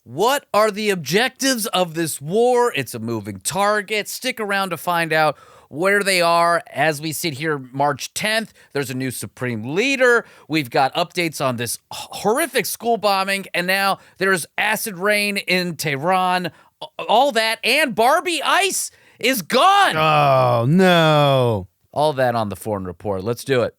What are the objectives of this war? It's a moving target. Stick around to find out where they are as we sit here March 10th. There's a new supreme leader. We've got updates on this horrific school bombing. And now there's acid rain in Tehran. All that. And Barbie Ice is gone. Oh, no. All that on the Foreign Report. Let's do it.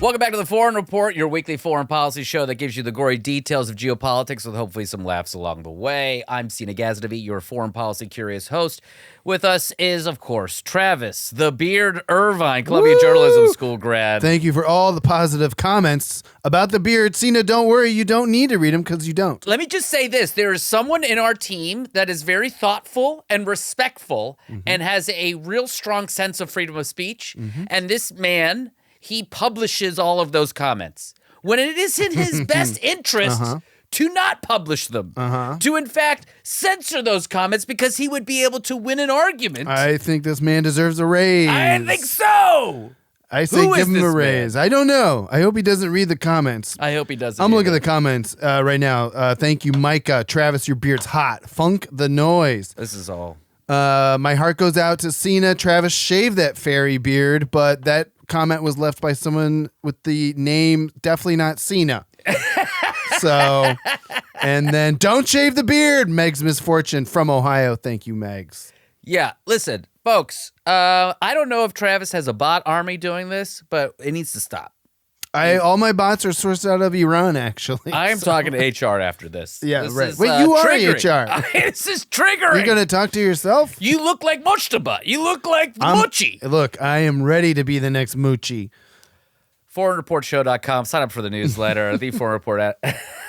Welcome back to the Foreign Report, your weekly foreign policy show that gives you the gory details of geopolitics with hopefully some laughs along the way. I'm Seena and Travis, your foreign policy curious host. With us is, of course, Travis, the Beard Irvine, Columbia Journalism School grad. Thank you for all the positive comments about the beard. Seena, don't worry, you don't need to read them because you don't. Let me just say this. There is someone in our team that is very thoughtful and respectful and has a real strong sense of freedom of speech. And this man... he publishes all of those comments when it is in his best interest to not publish them, to in fact censor those comments because he would be able to win an argument. I think this man deserves a raise. I think so. I say give him a raise. Man? I don't know. I hope he doesn't read the comments. I hope he doesn't. I'm looking at the comments right now. Thank you, Micah. Travis, your beard's hot. Funk the noise. This is all. My heart goes out to Seena. Travis, shave that fairy beard, but that comment was left by someone with the name definitely not Seena. So, and then don't shave the beard, Meg's Misfortune from Ohio. Thank you, Megs. Yeah, listen, folks, I don't know if Travis has a bot army doing this, but it needs to stop. All my bots are sourced out of Iran, actually. I am talking to HR after this. Yeah, this right. Is, Wait, you are triggering. HR. This is triggering. You're going to talk to yourself? You look like Mojtaba. You look like Mochi. Look, I am ready to be the next Moochie. ForeignReportShow.com. Sign up for the newsletter. The Foreign Report at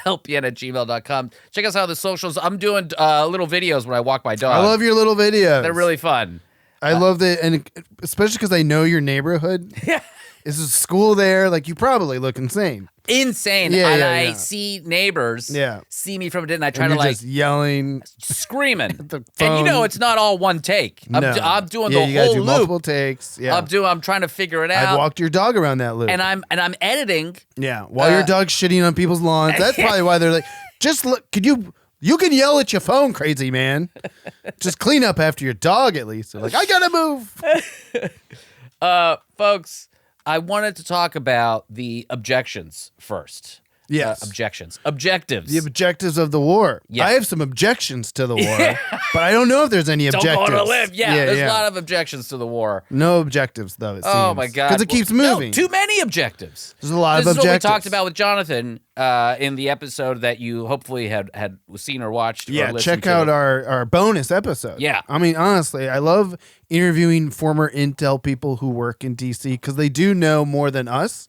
lpn@gmail.com. Check us out on the socials. I'm doing little videos when I walk my dog. I love your little videos. They're really fun. I love that, and especially because I know your neighborhood. Yeah. Is a school there? Like, you probably look insane. Insane. Yeah, and yeah, I yeah. see neighbors see me from a distance. And I try and to you're like just yelling, screaming. the And you know phone. it's not all one take. I'm doing the you gotta whole do loop. multiple takes. Yeah. I'm trying to figure it out. I've walked your dog around that loop. and I'm editing. Yeah. While your dog's shitting on people's lawns. That's probably why they're like, just look, you can yell at your phone, crazy man. Just clean up after your dog at least. They're like, I gotta move. Folks, I wanted to talk about the objections first. Yes. Objectives. The objectives of the war. Yeah. I have some objections to the war, but I don't know if there's any objectives. Don't go on a live. Yeah, there's a lot of objections to the war. No objectives, though, it seems. Oh, my God. Because it keeps moving. No, too many objectives. There's a lot of objectives. This is what we talked objectives. about with Jonathan in the episode that you hopefully had seen or watched or listened check to. out our bonus episode. Yeah. I mean, honestly, I love interviewing former intel people who work in D.C. because they do know more than us,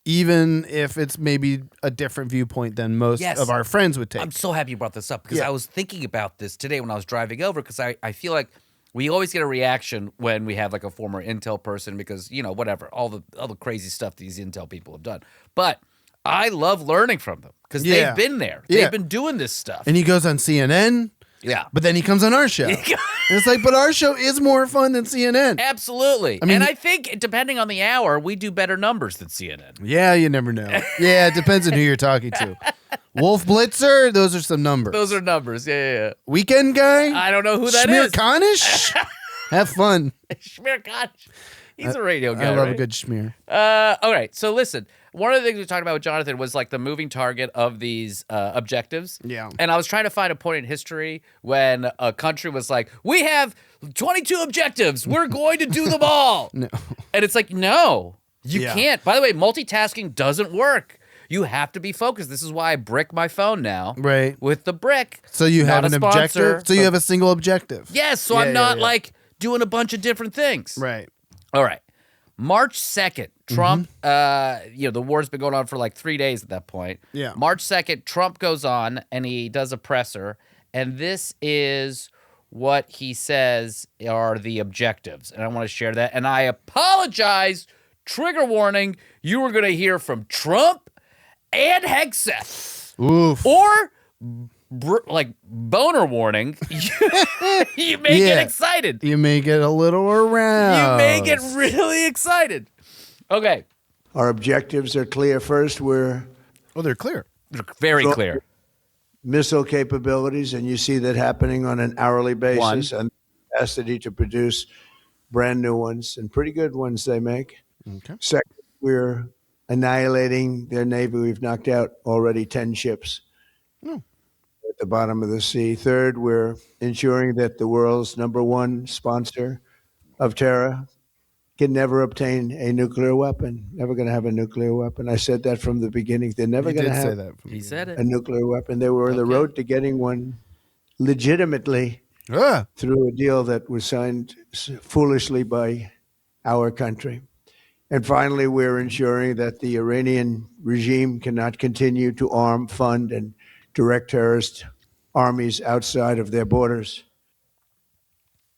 even if it's maybe a different viewpoint than most of our friends would take. I'm so happy you brought this up because I was thinking about this today when I was driving over because I feel like we always get a reaction when we have like a former intel person because, you know, whatever, all the crazy stuff these intel people have done. But I love learning from them because they've been there. They've been doing this stuff. And he goes on CNN. Yeah. But then he comes on our show. And it's like, but our show is more fun than CNN. Absolutely. I mean, and I think depending on the hour, we do better numbers than CNN. Yeah, you never know. Yeah, it depends on who you're talking to. Wolf Blitzer, those are some numbers. Those are numbers. Yeah. Weekend guy? I don't know who that Schmear is. Kanish? Have fun. Schmear Kanish. He's a radio guy. I love right? a good schmear. All right. So listen, one of the things we talked about with Jonathan was like the moving target of these objectives. Yeah. And I was trying to find a point in history when a country was like, we have 22 objectives. We're going to do them all. No. And it's like, no, you can't. By the way, multitasking doesn't work. You have to be focused. This is why I brick my phone now. Right. With the brick. So you have an sponsor, objective? So you have a single objective? Yes. So I'm not like doing a bunch of different things. Right. All right. March 2nd, Trump, the war's been going on for like 3 days at that point. Yeah. March 2nd, Trump goes on and he does a presser. And this is what he says are the objectives. And I want to share that. And I apologize trigger warning, you were going to hear from Trump and Hegseth. Oof. Or boner warning, you may get excited. You may get a little aroused. You may get really excited. Okay. Our objectives are clear. First, they're clear. They're very clear. Missile capabilities, and you see that happening on an hourly basis, and capacity to produce brand new ones and pretty good ones they make. Okay. Second, we're annihilating their Navy. We've knocked out already 10 ships at the bottom of the sea. Third, we're ensuring that the world's #1 sponsor of terror can never obtain a nuclear weapon. Never going to have a nuclear weapon. I said that from the beginning. They're never going to have He said it. a nuclear weapon. They were on the road to getting one legitimately through a deal that was signed foolishly by our country. And finally, we're ensuring that the Iranian regime cannot continue to arm, fund, and direct terrorist armies outside of their borders.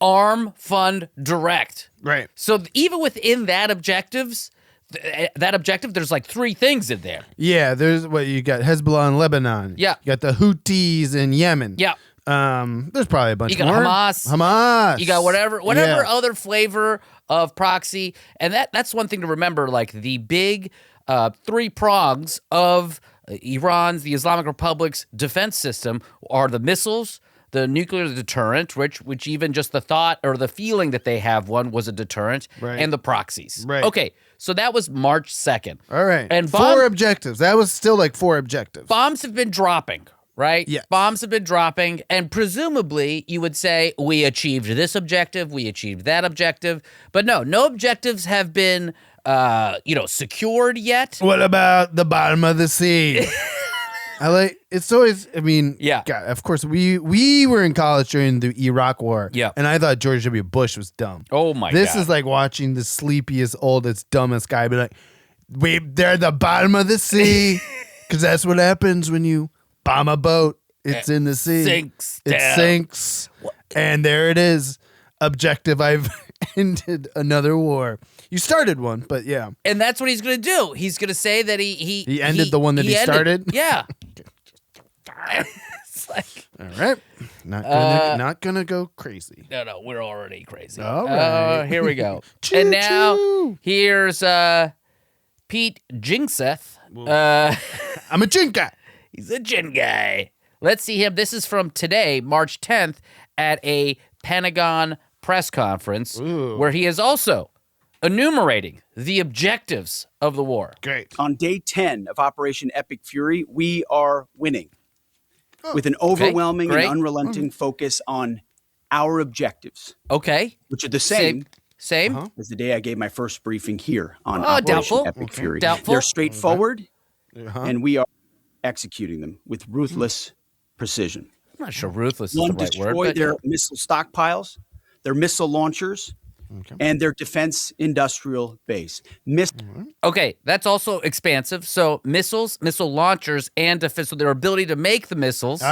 Arm, fund, direct. Right. So even within that objective, there's like 3 things in there. Yeah, there's what you got: Hezbollah in Lebanon. Yeah. You got the Houthis in Yemen. Yeah. There's probably a bunch You got more. Hamas. You got whatever Yeah. other flavor of proxy. And that's one thing to remember, like the big 3 prongs of Iran's, the Islamic Republic's defense system are the missiles, the nuclear deterrent, which even just the thought or the feeling that they have one was a deterrent, and the proxies. Right. Okay, so that was March 2nd. All right. And 4 objectives. That was still like 4 objectives. Bombs have been dropping, right? Yes. Bombs have been dropping, and presumably you would say, we achieved this objective, we achieved that objective, but no objectives have been, secured yet. What about the bottom of the sea? It's always, God, of course, we were in college during the Iraq War. Yeah. And I thought George W. Bush was dumb. Oh my God. This is like watching the sleepiest, oldest, dumbest guy be like, they're at the bottom of the sea. Because that's what happens when you bomb a boat. It's in the sea. It sinks. And there it is. Objective, I've ended another war. You started one, but yeah. And that's what he's going to do. He's going to say that he ended the one that he started? Yeah. It's like, all right. Not gonna go crazy. No, we're already crazy. All right. Here we go. Choo And now choo. here's Pete Hegseth. I'm a gin guy. He's a gin guy. Let's see him. This is from today, March 10th, at a Pentagon press conference where he is also enumerating the objectives of the war. Great. On day 10 of Operation Epic Fury, we are winning with an overwhelming and unrelenting focus on our objectives. Okay. Which are the same as the day I gave my first briefing here on Operation Epic Fury. Doubtful. They're straightforward, and we are executing them with ruthless precision. I'm not sure ruthless is One, the right destroy word. their missile stockpiles, their missile launchers, and their defense industrial base. Okay, that's also expansive. So missiles, missile launchers, and defense, so their ability to make the missiles.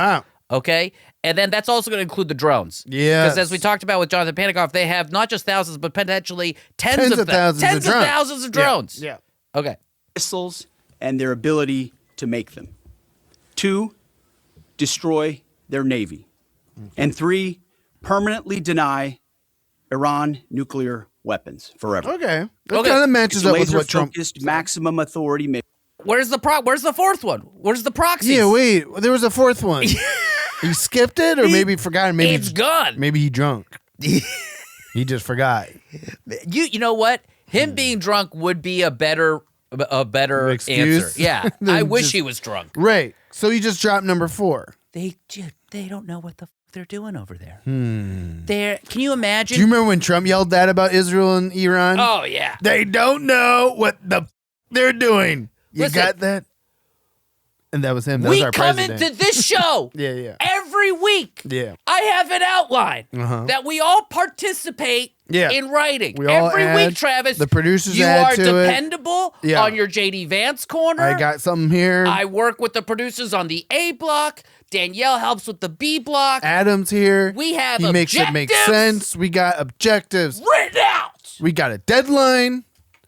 Okay, and then that's also going to include the drones. Yeah. Because as we talked about with Jonathan Pentagon, they have not just thousands, but potentially tens of thousands of drones. Yeah. Okay. Missiles and their ability to make them. 2, destroy their Navy. And 3, permanently deny Iran nuclear weapons forever. Okay. That kind of matches up with what Trump focused maximum authority mission. Where's the 4th one? Where's the proxies? Yeah, wait. There was a 4th one. He skipped it, or maybe he forgot. Maybe it's gone. Maybe he drunk. He just forgot. You know what? Him being drunk would be a better excuse? answer. Yeah, I wish he was drunk. Right. So he just dropped number 4. They don't know what the they're doing over there. Can you imagine? Do you remember when Trump yelled that about Israel and Iran? Oh yeah. They don't know what they're doing. You Listen, got that? And that was him. That we was our come president. into this show Yeah. every week. Yeah. I have an outline that we all participate in writing. We all every add, week, Travis. the producers you add are to dependable on your JD Vance corner. I got something here. I work with the producers on the A block. Danielle helps with the B block. Adam's here. We have He makes it make sense. We got objectives written out. We got a deadline.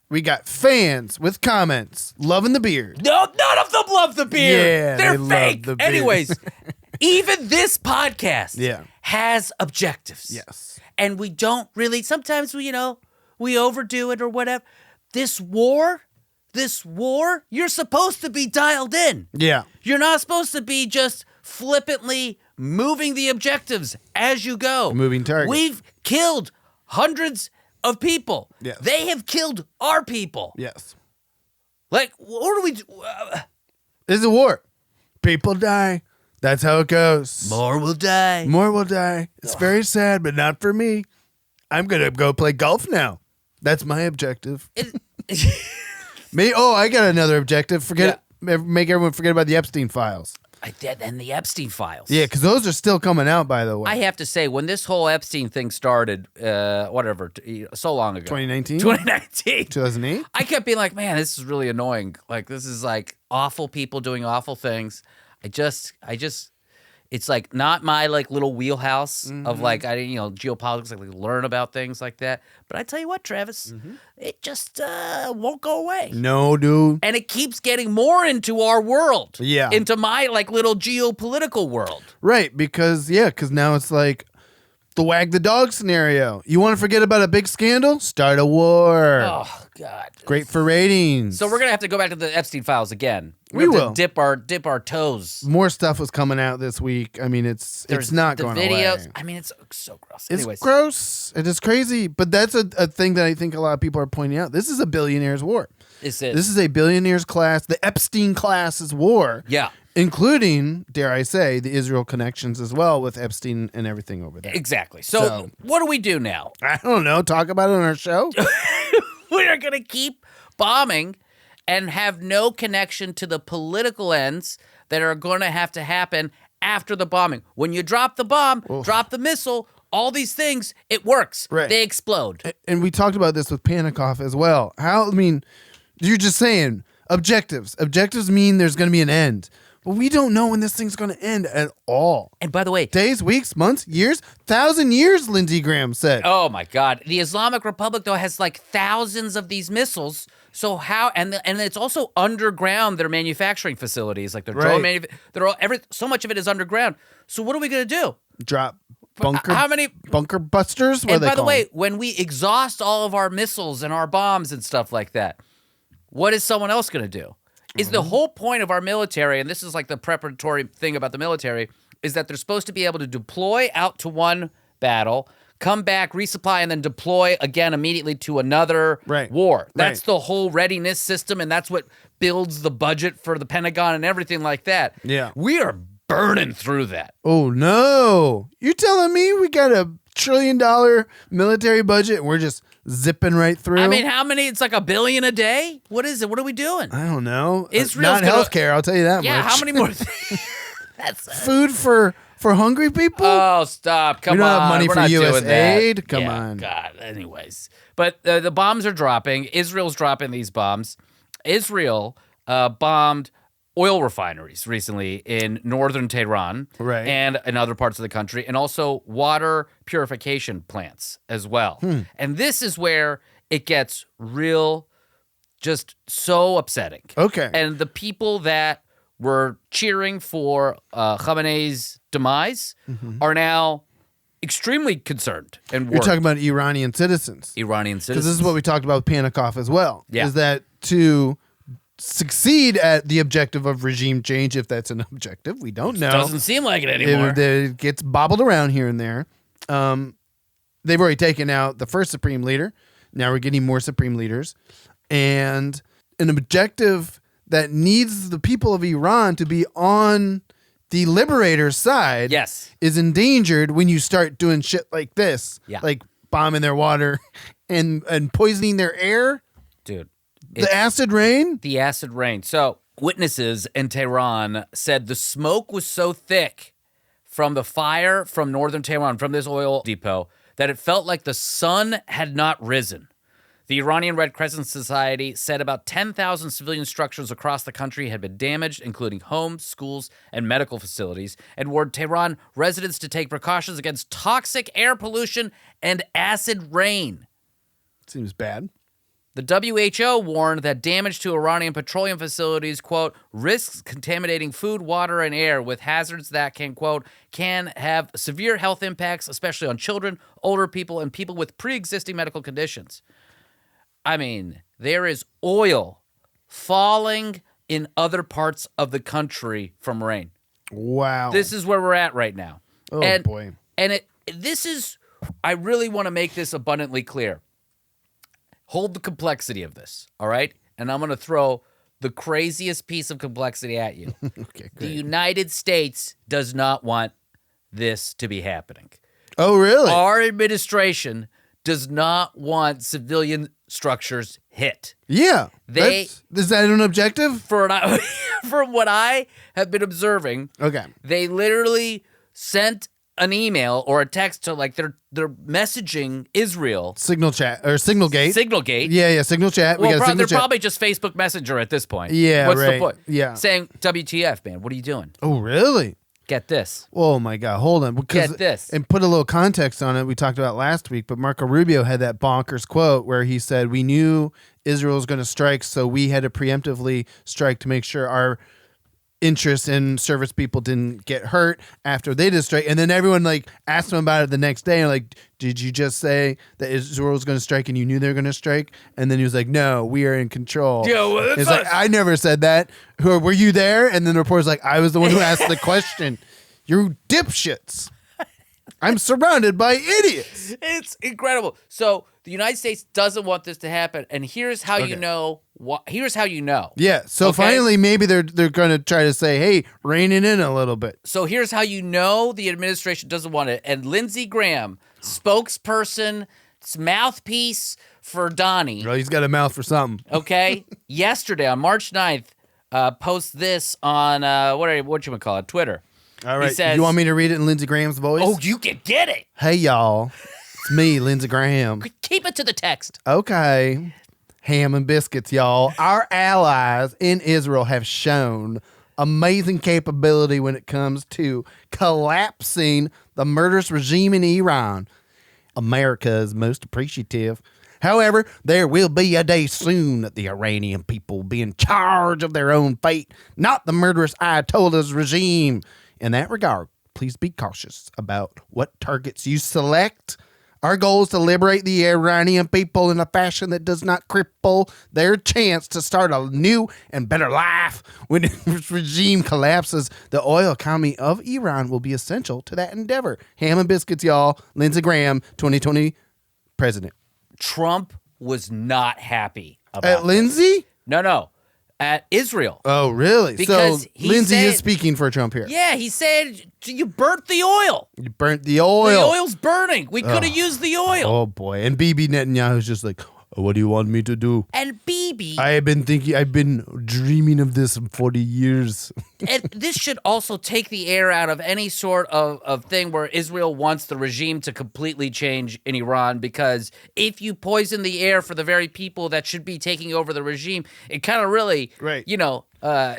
We got fans with comments loving the beard. No, none of them love the beard. Yeah, They're they love fake. the beard. Anyways, even this podcast has objectives. Yes. And we don't really, sometimes we overdo it or whatever. This war, you're supposed to be dialed in. Yeah. You're not supposed to be just flippantly moving the objectives as you go. Moving targets. We've killed hundreds of people. Yes. They have killed our people. Yes. Like, what do we do? This is a war. People die. That's how it goes. More will die. More will die. It's very sad, but not for me. I'm going to go play golf now. That's my objective. I got another objective. Make everyone forget about the Epstein files. And the Epstein files. Yeah, because those are still coming out, by the way. I have to say, when this whole Epstein thing started, so long ago. 2019? 2019. 2008? I kept being like, man, this is really annoying. Like, this is like awful people doing awful things. It's like not my like little wheelhouse of like, geopolitics, like learn about things like that. But I tell you what, Travis, it just won't go away. No, dude. And it keeps getting more into our world. Yeah. Into my like little geopolitical world. Right, because now it's like the wag the dog scenario. You want to forget about a big scandal? Start a war. Oh, God. Great for ratings. So we're going to have to go back to the Epstein files again. We have will. to dip our toes. More stuff was coming out this week. I mean, it's not going videos. away. I mean, it's so gross. It's Anyways. gross. It is crazy. But that's a thing that I think a lot of people are pointing out. This is a billionaire's war. This is a billionaire's class, the Epstein class's war. Yeah. Including, dare I say, the Israel connections as well with Epstein and everything over there. Exactly. So what do we do now? I don't know. Talk about it on our show. We are going to keep bombing and have no connection to the political ends that are going to have to happen after the bombing. When you drop the bomb, drop the missile, all these things, it works. Right. They explode. And we talked about this with Panikoff as well. You're just saying objectives. Objectives mean there's going to be an end. But we don't know when this thing's going to end at all. And by the way, days, weeks, months, years, 1,000 years, Lindsey Graham said. Oh my God. The Islamic Republic, though, has like thousands of these missiles. So how, and it's also underground, their manufacturing facilities, like their drone so much of it is underground. So what are we going to do? Drop bunker, how many bunker busters? And by the way, when we exhaust all of our missiles and our bombs and stuff like that, what is someone else going to do? Is the whole point of our military, and this is like the preparatory thing about the military, is that they're supposed to be able to deploy out to one battle, come back, resupply, and then deploy again immediately to another war. That's the whole readiness system, and that's what builds the budget for the Pentagon and everything like that. Yeah. We are burning through that. Oh, no. You're telling me we got a $1 trillion military budget and we're just zipping right through? I mean, how many? It's like $1 billion a day? What is it? What are we doing? I don't know. Israel's not healthcare, I'll tell you that much. Yeah, how many more things? That's food for hungry people? Oh, stop. Come on. We don't have money We're for not U.S. doing that. aid? Come on. God, anyways. But the bombs are dropping. Israel's dropping these bombs. Israel bombed oil refineries recently in northern Tehran and in other parts of the country, and also water purification plants as well. And this is where it gets real, just so upsetting. Okay. And the people that were cheering for Khamenei's demise are now extremely concerned and worried. You're talking about Iranian citizens. Iranian citizens. Because this is what we talked about with Panikoff as well. Yeah. Is that to succeed at the objective of regime change, if that's an objective, we don't know. Doesn't seem like it anymore. It gets bobbled around here and there. They've already taken out the first supreme leader. Now we're getting more supreme leaders. And an objective that needs the people of Iran to be on the liberator's side is endangered when you start doing shit like this. Yeah. Like bombing their water and poisoning their air. Dude. The acid rain? The acid rain. So witnesses in Tehran said the smoke was so thick from the fire from northern Tehran, from this oil depot, that it felt like the sun had not risen. The Iranian Red Crescent Society said about 10,000 civilian structures across the country had been damaged, including homes, schools, and medical facilities, and warned Tehran residents to take precautions against toxic air pollution and acid rain. Seems bad. The WHO warned that damage to Iranian petroleum facilities, quote, risks contaminating food, water, and air with hazards that can, quote, can have severe health impacts, especially on children, older people, and people with pre-existing medical conditions. I mean, there is oil falling in other parts of the country from rain. Wow. This is where we're at right now. Oh, boy. And I really want to make this abundantly clear. Hold the complexity of this, all right? And I'm going to throw the craziest piece of complexity at you. Okay, The great. United States does not want this to be happening. Oh, really? Our administration does not want civilian structures hit. Yeah. They- Is that an objective? From what I have been observing, Okay. they literally sent an email or a text to like they're messaging Israel. Signal chat or Signal Gate. Signal Gate. Yeah, Signal chat. We Well, got a Signal they're chat. probably just Facebook Messenger at this point. Yeah, What's the right. point? Yeah. Saying, WTF, man, what are you doing? Oh, really? Get this. Oh my God! Hold on, because Get this. and put a little context on it. We talked about last week, but Marco Rubio had that bonkers quote where he said, "We knew Israel was going to strike, so we had to preemptively strike to make sure our interests and service people didn't get hurt after they did strike." And then everyone like asked him about it the next day, and like, "Did you just say that Israel was going to strike and you knew they were going to strike?" And then he was like, "No, we are in control." Yeah, well, that's it's like, us. "I never said that. Were you there?" And then the reporter's like, "I was the one who asked the question." You dipshits. I'm surrounded by idiots. It's incredible. So the United States doesn't want this to happen, and here's how you Okay. know. Here's how you know. Yeah. So Okay. finally, maybe they're going to try to say, "Hey, rein it in a little bit." So here's how you know the administration doesn't want it. And Lindsey Graham, spokesperson, mouthpiece for Donnie, Well, he's got a mouth for something. okay, yesterday on March 9th, posts this on, what you call it, Twitter. All right. says- You want me to read it in Lindsey Graham's voice? Oh, you can get it. Hey, y'all. It's me, Lindsey Graham. Keep it to the text. Okay. Ham and biscuits, y'all. Our allies in Israel have shown amazing capability when it comes to collapsing the murderous regime in Iran. America is most appreciative. However, there will be a day soon that the Iranian people will be in charge of their own fate, not the murderous Ayatollah's regime. In that regard, please be cautious about what targets you select. Our goal is to liberate the Iranian people in a fashion that does not cripple their chance to start a new and better life. When this regime collapses, the oil economy of Iran will be essential to that endeavor. Ham and biscuits, y'all. Lindsey Graham, 2020 president. Trump was not happy about At Lindsey? No. At Israel. Oh, really? Because so he Lindsey said- is speaking for Trump here. Yeah, he said, you burnt the oil. You burnt the oil. The oil's burning. We could have used the oil. Oh, boy. And Bibi Netanyahu's just like, what do you want me to do? And Bibi, I've been dreaming of this for 40 years. and this should also take the air out of any sort of thing where Israel wants the regime to completely change in Iran, because if you poison the air for the very people that should be taking over the regime, it kind of really, Right.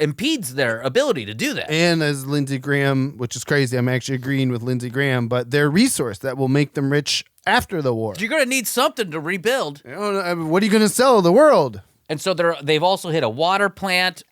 impedes their ability to do that. And as Lindsey Graham, which is crazy, I'm actually agreeing with Lindsey Graham, but their resource that will make them rich after the war. You're going to need something to rebuild. What are you going to sell the world? And so they've also hit a water plant,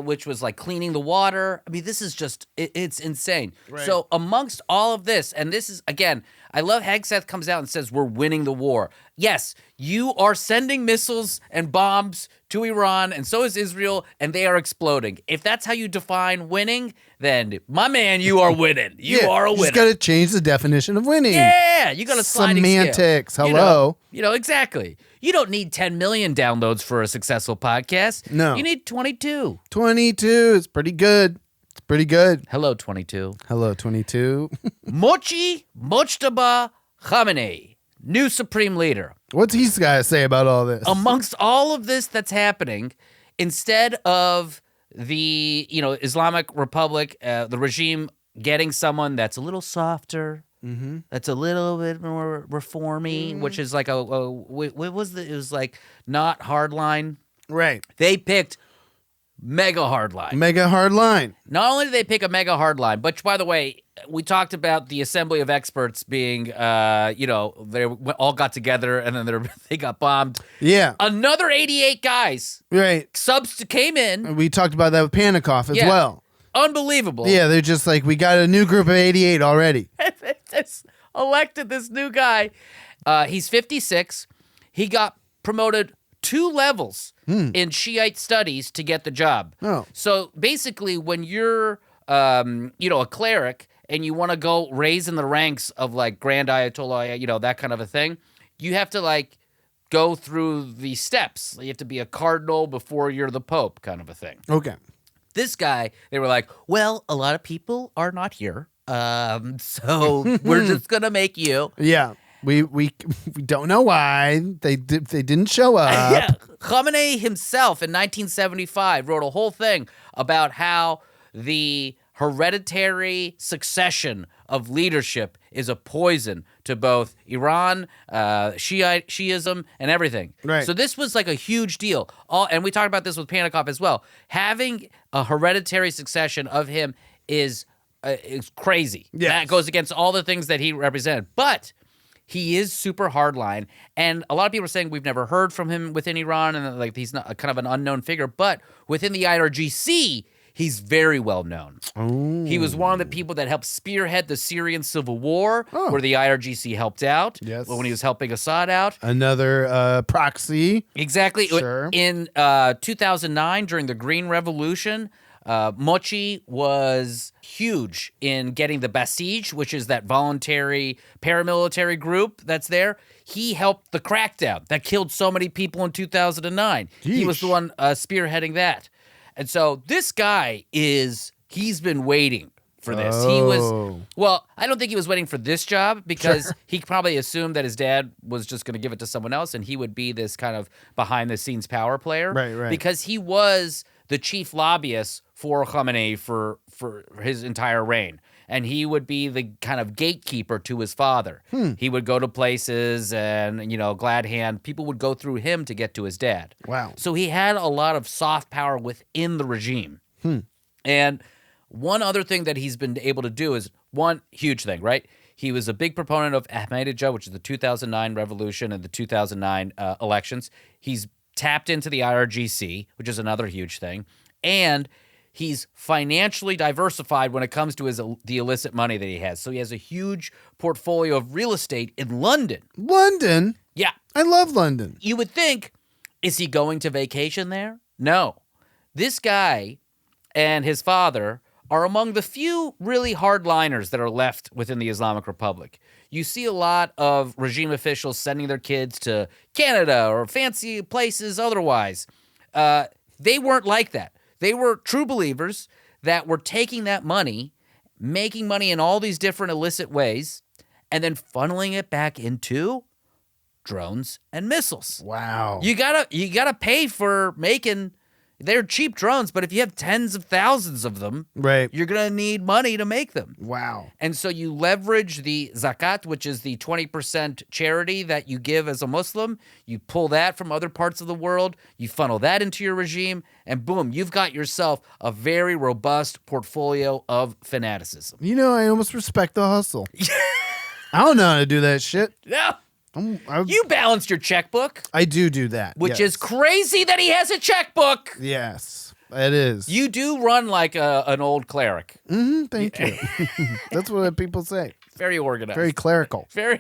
which was like cleaning the water. I mean, this is just, it's insane. Right. So amongst all of this, and this is, again, I love Hegseth comes out and says, we're winning the war. Yes, you are sending missiles and bombs to Iran, and so is Israel, and they are exploding. If that's how you define winning, then, my man, you are winning. You are a You winner. just got to change the definition of winning. Yeah, you got a sliding Semantics, scale. hello. You know, exactly. You don't need 10 million downloads for a successful podcast. No. You need 22. 22 is pretty good. It's pretty good. Hello, 22. Hello, 22. Mojtaba Khamenei, new supreme leader. What's he got to say about all this? Amongst all of this that's happening, instead of the Islamic Republic, the regime getting someone that's a little softer, that's a little bit more reformy, which is like what was it was like not hardline. Right. They picked mega hardline. Mega hardline. Not only did they pick a mega hardline, but by the way, we talked about the assembly of experts being, they all got together and then they got bombed. Yeah. Another 88 guys Right. subs came in. We talked about that with Panikoff as well. Unbelievable. Yeah, they're just like, we got a new group of 88 already. Just elected this new guy. He's 56. He got promoted 2 levels in Shiite studies to get the job. Oh. So basically, when you're, a cleric and you want to go raise in the ranks of like Grand Ayatollah, that kind of a thing, you have to like go through the steps. You have to be a cardinal before you're the Pope, kind of a thing. Okay. This guy, they were like, well, a lot of people are not here, so we're just gonna make you. Yeah. We don't know why they didn't show up. Yeah. Khamenei himself in 1975 wrote a whole thing about how the hereditary succession of leadership is a poison to both Iran, Shiism, and everything. Right. So this was like a huge deal. And we talked about this with Panikoff as well. Having a hereditary succession of him is crazy. Yes. That goes against all the things that he represented. But he is super hardline, and a lot of people are saying we've never heard from him within Iran, and like he's not kind of an unknown figure. But within the IRGC, he's very well known. Oh. He was one of the people that helped spearhead the Syrian civil war, where the IRGC helped out. Yes. When he was helping Assad out. Another proxy. Exactly. Sure. In 2009, during the Green Revolution, Mochi was huge in getting the Basij, which is that voluntary paramilitary group that's there. He helped the crackdown that killed so many people in 2009. He was the one spearheading that. And so this guy he's been waiting for this. I don't think he was waiting for this job because he probably assumed that his dad was just going to give it to someone else and he would be this kind of behind the scenes power player. Right. Because he was the chief lobbyist for Khamenei for his entire reign. And he would be the kind of gatekeeper to his father. He would go to places and, glad hand. People would go through him to get to his dad. Wow. So he had a lot of soft power within the regime. And one other thing that he's been able to do is one huge thing, right? He was a big proponent of Ahmadinejad, which is the 2009 revolution and the 2009 elections. He's tapped into the IRGC, which is another huge thing. And he's financially diversified when it comes to the illicit money that he has. So he has a huge portfolio of real estate in London. London? Yeah. I love London. You would think, is he going to vacation there? No. This guy and his father are among the few really hardliners that are left within the Islamic Republic. You see a lot of regime officials sending their kids to Canada or fancy places otherwise. They weren't like that. They were true believers that were taking that money, making money in all these different illicit ways, and then funneling it back into drones and missiles. Wow. You gotta pay for making. They're cheap drones, but if you have tens of thousands of them, Right. you're gonna need money to make them. Wow. And so you leverage the zakat, which is the 20% charity that you give as a Muslim. You pull that from other parts of the world. You funnel that into your regime, and boom, you've got yourself a very robust portfolio of fanaticism. I almost respect the hustle. I don't know how to do that shit. No. You balanced your checkbook, I do that. which yes. is crazy that he has a checkbook. Yes, it is. You do run like an old cleric. Thank you. That's what people say. Very organized. Very clerical. Very.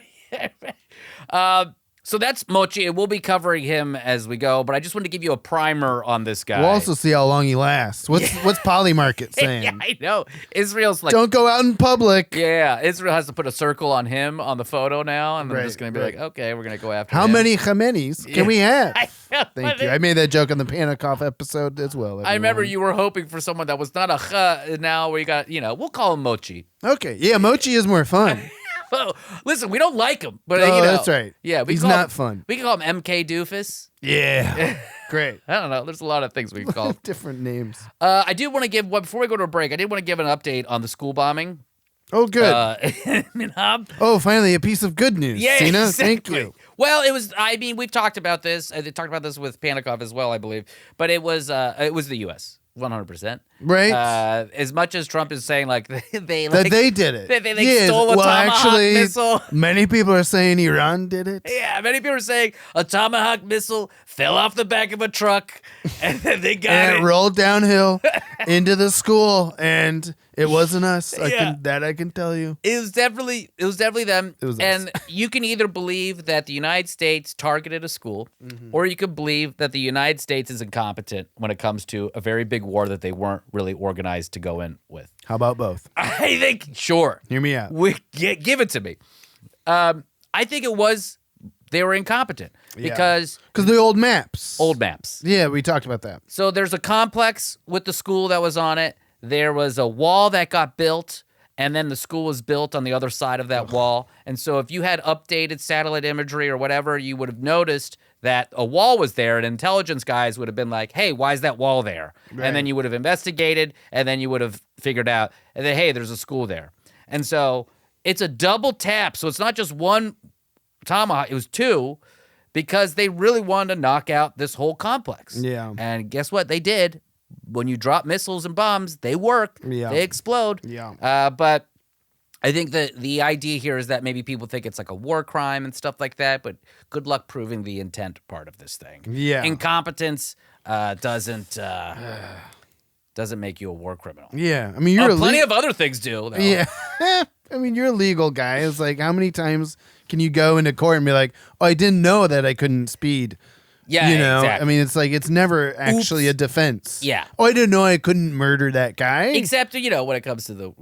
So that's Mochi, and we'll be covering him as we go. But I just wanted to give you a primer on this guy. We'll also see how long he lasts. What's Polymarket saying? Yeah, I know. Israel's like, Don't go out in public. yeah, Israel has to put a circle on him on the photo now, and they're Right, just going to be right. like, okay, we're going to go after How him. many Khameneis can we have? I know. Thank you. I made that joke on the Panikoff episode as well. I remember everyone. you were hoping for someone that was not a ch, now we got, we'll call him Mochi. Okay, yeah, Mochi is more fun. Oh, listen, we don't like him, but That's right. Yeah, He's call not him, fun. We can call him MK Doofus. Yeah, great. I don't know. There's a lot of things we can call him. Different names. I do want to give before we go to a break. I did want to give an update on the school bombing. Oh, good. Minhab. Oh, finally, a piece of good news. Yeah, Seena, exactly. thank you. Well, it was. We've talked about this. I talked about this with Panikoff as well, I believe. But it was the U.S. 100%. Right. As much as Trump is saying like they That they did it. They stole a Tomahawk missile. Many people are saying Iran did it. Yeah, many people are saying a Tomahawk missile fell off the back of a truck and then they got And it. it rolled downhill into the school, and it wasn't us. I can tell you. It was definitely them. It was us. And you can either believe that the United States targeted a school, or you could believe that the United States is incompetent when it comes to a very big war that they weren't really organized to go in with. How about both? I think, sure. Hear me out. Give it to me. I think they were incompetent because the old maps. old maps. Yeah, we talked about that. So there's a complex with the school that was on it. There was a wall that got built, and then the school was built on the other side of that wall. And so if you had updated satellite imagery or whatever, you would have noticed that a wall was there, and intelligence guys would have been like, hey, why is that wall there? Right. And then you would have investigated, and then you would have figured out that, hey, there's a school there. And so it's a double tap. So it's not just one Tomahawk, it was two, because they really wanted to knock out this whole complex. Yeah. And guess what? They did. When you drop missiles and bombs, they work. Yeah. They explode. Yeah. But I think that the idea here is that maybe people think it's like a war crime and stuff like that, but good luck proving the intent part of this thing. Yeah. Incompetence doesn't make you a war criminal. Yeah. I mean, you're Plenty of other things do, though. Yeah. I mean, you're a legal guy. It's like, how many times can you go into court and be like, oh, I didn't know that I couldn't speed? Yeah, you know, exactly. I mean, it's like it's never actually Oops. a defense. Yeah. Oh, I didn't know I couldn't murder that guy. Except, when it comes to the,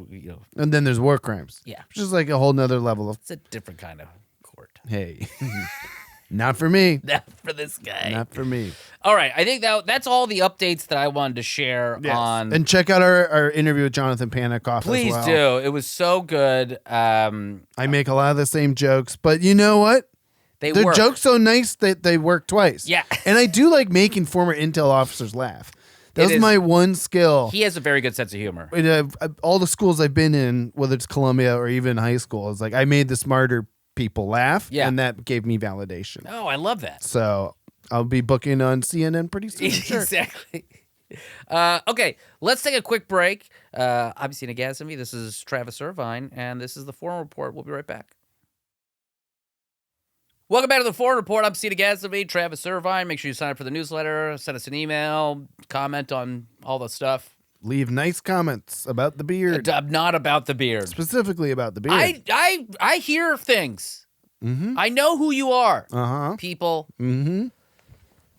And then there's war crimes. Yeah. Which is like a whole nother level of, it's a different kind of court. hey, not for me. Not for this guy. Not for me. All right. I think that's all the updates that I wanted to share on. And check out our interview with Jonathan Panikoff Please as well. do. It was so good. I make a lot of the same jokes, but you know what? Their work. jokes so nice that they work twice. Yeah. And I do like making former intel officers laugh. That's is. my one skill. He has a very good sense of humor. All the schools I've been in, whether it's Columbia or even high school, it's like I made the smarter people laugh, Yeah. and that gave me validation. Oh, I love that. So I'll be booking on CNN pretty soon. Sure. Exactly. Okay, let's take a quick break. I'm Seena Gasamy. This is Travis Irvine, and this is the Foreign Report. We'll be right back. Welcome back to the Foreign Report. I'm Seena Gasamy, Travis Irvine. Make sure you sign up for the newsletter, send us an email, comment on all the stuff. Leave nice comments about the beard. Not about the beard. Specifically about the beard. I hear things. Mm-hmm. I know who you are, Uh-huh. people. Mm-hmm.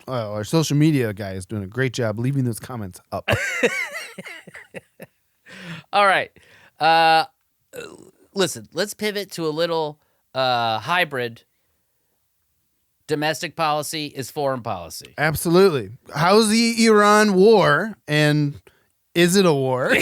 Oh, our social media guy is doing a great job leaving those comments up. All right. Listen, let's pivot to a little hybrid. Domestic policy is foreign policy. Absolutely. How's the Iran war, and is it a war?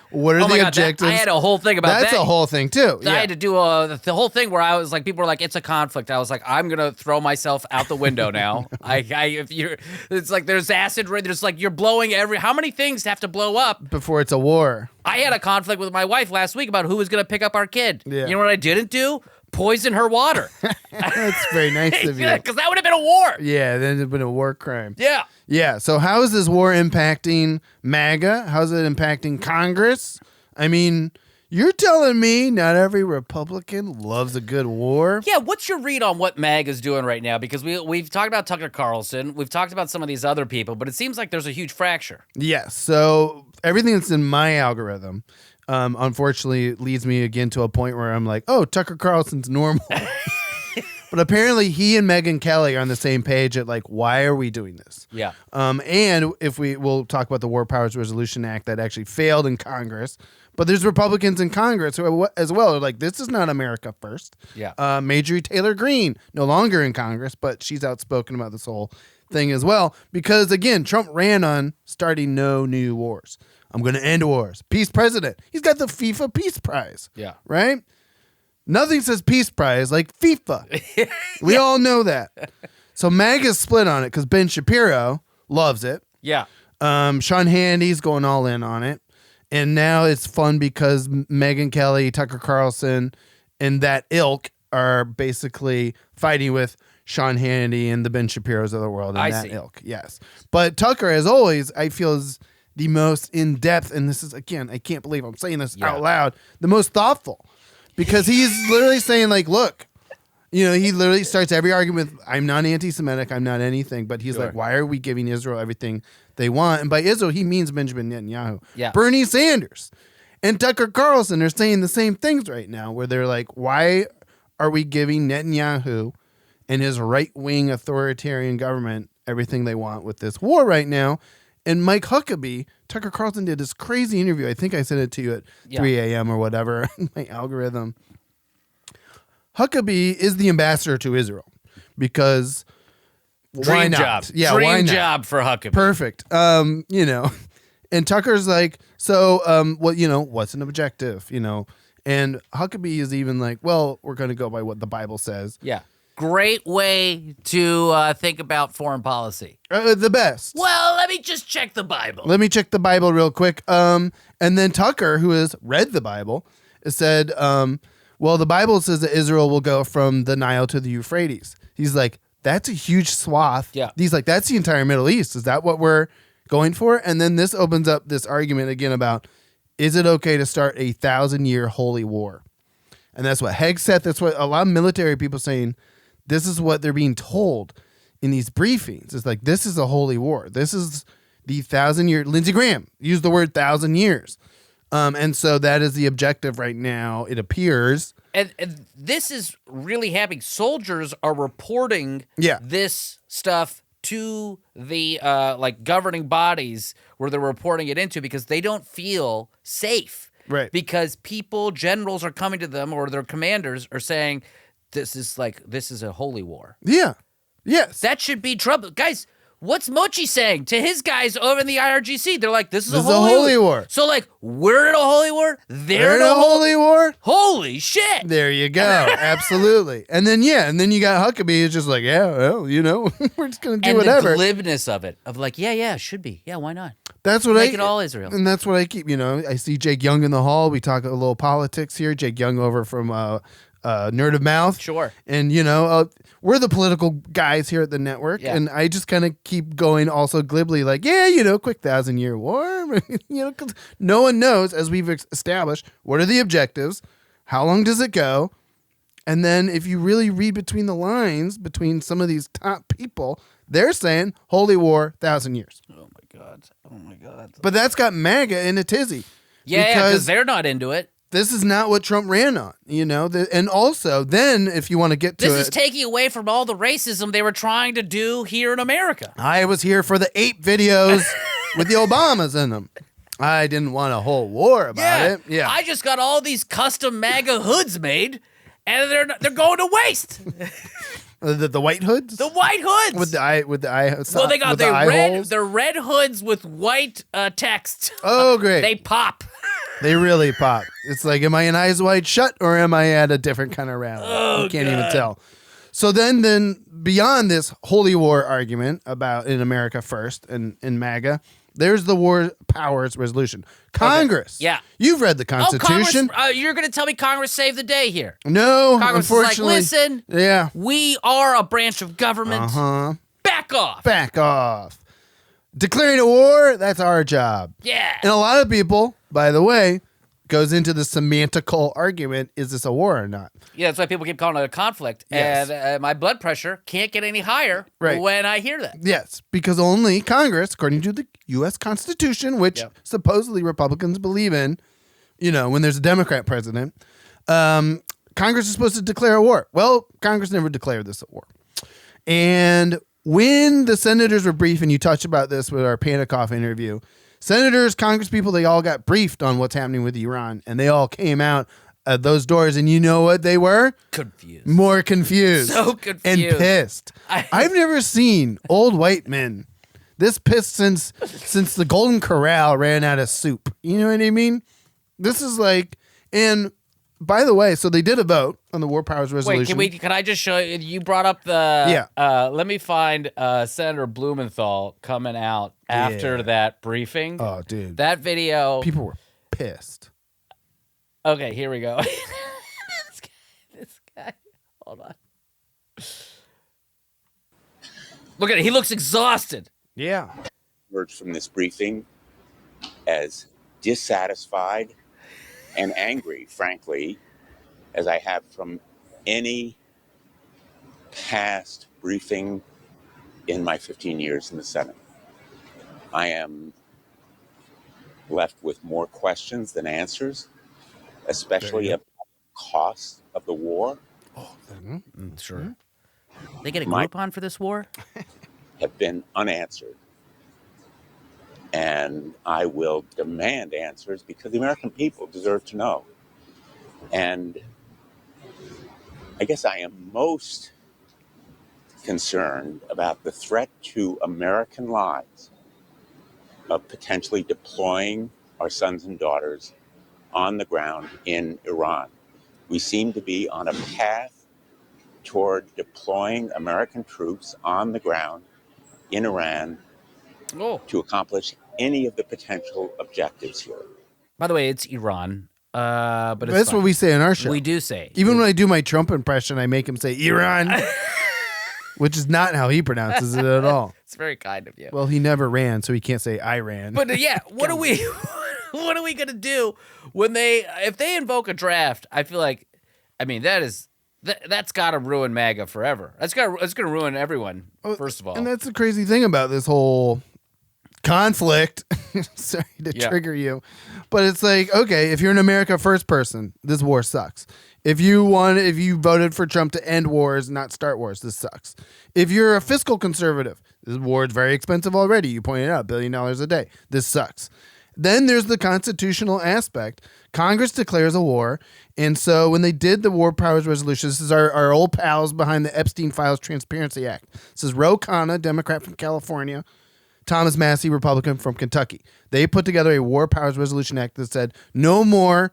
What are the objectives? I had a whole thing about that. That's a whole thing too. I had to do the whole thing where I was like, people were like, it's a conflict. I was like, I'm gonna throw myself out the window now. It's like there's acid. There's like you're blowing how many things have to blow up before it's a war? I had a conflict with my wife last week about who was gonna pick up our kid. Yeah. You know what I didn't do? Poison her water. That's very nice of you. Because that would have been a war. Yeah, then it'd been a war crime. Yeah. Yeah. So how is this war impacting MAGA? How's it impacting Congress? I mean, you're telling me not every Republican loves a good war? Yeah, what's your read on what MAGA is doing right now? Because we've talked about Tucker Carlson, we've talked about some of these other people, but it seems like there's a huge fracture. Yes. So everything that's in my algorithm, unfortunately, leads me again to a point where I'm like, oh, Tucker Carlson's normal. But apparently he and Megyn Kelly are on the same page at like, why are we doing this? Yeah. And if we'll talk about the War Powers Resolution Act that actually failed in Congress, but there's Republicans in Congress who are, as well. They're like, this is not America first. Yeah. Marjorie Taylor Greene, no longer in Congress, but she's outspoken about this whole thing as well. Because again, Trump ran on starting no new wars. I'm going to end wars. Peace president. He's got the FIFA Peace Prize. Yeah. Right? Nothing says Peace Prize like FIFA. We all know that. So MAGA's split on it because Ben Shapiro loves it. Yeah. Sean Hannity's going all in on it. And now it's fun because Megyn Kelly, Tucker Carlson, and that ilk are basically fighting with Sean Hannity and the Ben Shapiros of the world and I that see. ilk. Yes. But Tucker, as always, I feel is the most in-depth, and this is, again, I can't believe I'm saying this out loud, the most thoughtful. Because he's literally saying, like, look, he literally starts every argument with, I'm not anti-Semitic, I'm not anything, but he's like, why are we giving Israel everything they want? And by Israel, he means Benjamin Netanyahu. Yeah. Bernie Sanders and Tucker Carlson are saying the same things right now, where they're like, why are we giving Netanyahu and his right-wing authoritarian government everything they want with this war right now? And Mike Huckabee, Tucker Carlson did this crazy interview. I think I sent it to you at 3 a.m. or whatever, my algorithm. Huckabee is the ambassador to Israel because why not? Job. Yeah, Dream why not? job for Huckabee. Perfect. And Tucker's like, so, what's an objective? And Huckabee is even like, well, we're going to go by what the Bible says. Yeah. Great way to think about foreign policy. The best. Well, let me just check the Bible. Let me check the Bible real quick. And then Tucker, who has read the Bible, said, well, the Bible says that Israel will go from the Nile to the Euphrates. He's like, that's a huge swath. Yeah. He's like, that's the entire Middle East. Is that what we're going for? And then this opens up this argument again about, is it okay to start a 1,000-year holy war? And that's what Hegseth, that's what a lot of military people saying, this is what they're being told in these briefings. It's like, this is a holy war. This is the 1,000-year. Lindsey Graham used the word 1,000 years. And so that is the objective right now, it appears. And this is really happening. Soldiers are reporting this stuff to the governing bodies where they're reporting it into because they don't feel safe. Right. Because generals are coming to them or their commanders are saying, this is a holy war. Yeah. Yes. That should be trouble. Guys, what's Mochi saying to his guys over in the IRGC? They're like, this is a holy war. So, like, we're in a holy war. They're in a holy war. Holy shit. There you go. Absolutely. And then you got Huckabee who's just like, yeah, well, we're just going to do whatever. And the glibness of it, of like, yeah, it should be. Yeah, why not? That's what Make it all Israel. And that's what I keep, I see Jake Young in the hall. We talk a little politics here. Jake Young over from Nerd of Mouth. Sure. And, we're the political guys here at the network. Yeah. And I just kind of keep going also glibly like, quick 1,000-year war. Because no one knows, as we've established, what are the objectives? How long does it go? And then if you really read between the lines, between some of these top people, they're saying holy war, 1,000 years. Oh, my God. But that's got MAGA in a tizzy. Yeah, because they're not into it. This is not what Trump ran on, and also then if you want to get to this is taking away from all the racism they were trying to do here in America. I was here for the ape videos with the Obamas in them. I didn't want a whole war about it. Yeah. I just got all these custom MAGA hoods made, and they're going to waste. The white hoods? The white hoods with the eye. Well, they got they're red hoods with white text. Oh, great! They pop. They really pop. It's like, am I in Eyes Wide Shut or am I at a different kind of rally? Oh, you can't even tell. So then beyond this holy war argument about in America first and in MAGA, there's the war powers resolution. Congress. Okay. Yeah. You've read the Constitution. Congress, you're going to tell me Congress saved the day here. No, Congress unfortunately. is like, listen, yeah, we are a branch of government. Back off. Back off. Declaring a war, that's our job. Yeah. And a lot of people, by the way, goes into the semantical argument, is this a war or not? Yeah, that's why people keep calling it a conflict. Yes. And my blood pressure can't get any higher when I hear that. Yes, because only Congress, according to the U.S. Constitution, which supposedly Republicans believe in, when there's a Democrat president, Congress is supposed to declare a war. Well, Congress never declared this a war. And when the senators were briefed, and you touched about this with our Pentagon interview, senators, Congress people, they all got briefed on what's happening with Iran, and they all came out at those doors, and you know what they were? Confused. More confused. So confused. And pissed. I've never seen old white men this pissed since the Golden Corral ran out of soup. You know what I mean? This is like, and by the way, so they did a vote on the war powers resolution. Wait, can I just show you? You brought up the... Yeah. Let me find Senator Blumenthal coming out after that briefing. Oh, dude. That video... People were pissed. Okay, here we go. This guy. Hold on. Look at it. He looks exhausted. Yeah. Emerged from this briefing as dissatisfied and angry, frankly, as I have from any past briefing in my 15 years in the Senate. I am left with more questions than answers, especially about the cost of the war. Sure. They get a My- Groupon for this war? Have been unanswered. And I will demand answers because the American people deserve to know. And I guess I am most concerned about the threat to American lives of potentially deploying our sons and daughters on the ground in Iran. We seem to be on a path toward deploying American troops on the ground in Iran to accomplish any of the potential objectives here. By the way, it's Iran. But it's That's fine. what we say in our show. We do say. Even when I do my Trump impression, I make him say Iran, which is not how he pronounces it at all. It's very kind of you. Well, he never ran, so he can't say Iran. But yeah, what are we gonna do when if they invoke a draft? I feel like, I mean, that's got to ruin MAGA forever. It's gonna ruin everyone. First of all, and that's the crazy thing about this whole conflict. Sorry to trigger you, but it's like, okay, if you're an America First person, this war sucks. If you voted for Trump to end wars, not start wars, this sucks. If you're a fiscal conservative, this war is very expensive already. You pointed out, $1 billion a day. This sucks. Then there's the constitutional aspect. Congress declares a war. And so when they did the War Powers Resolution, this is our old pals behind the Epstein Files Transparency Act. This is Ro Khanna, Democrat from California, Thomas Massie, Republican from Kentucky. They put together a War Powers Resolution Act that said no more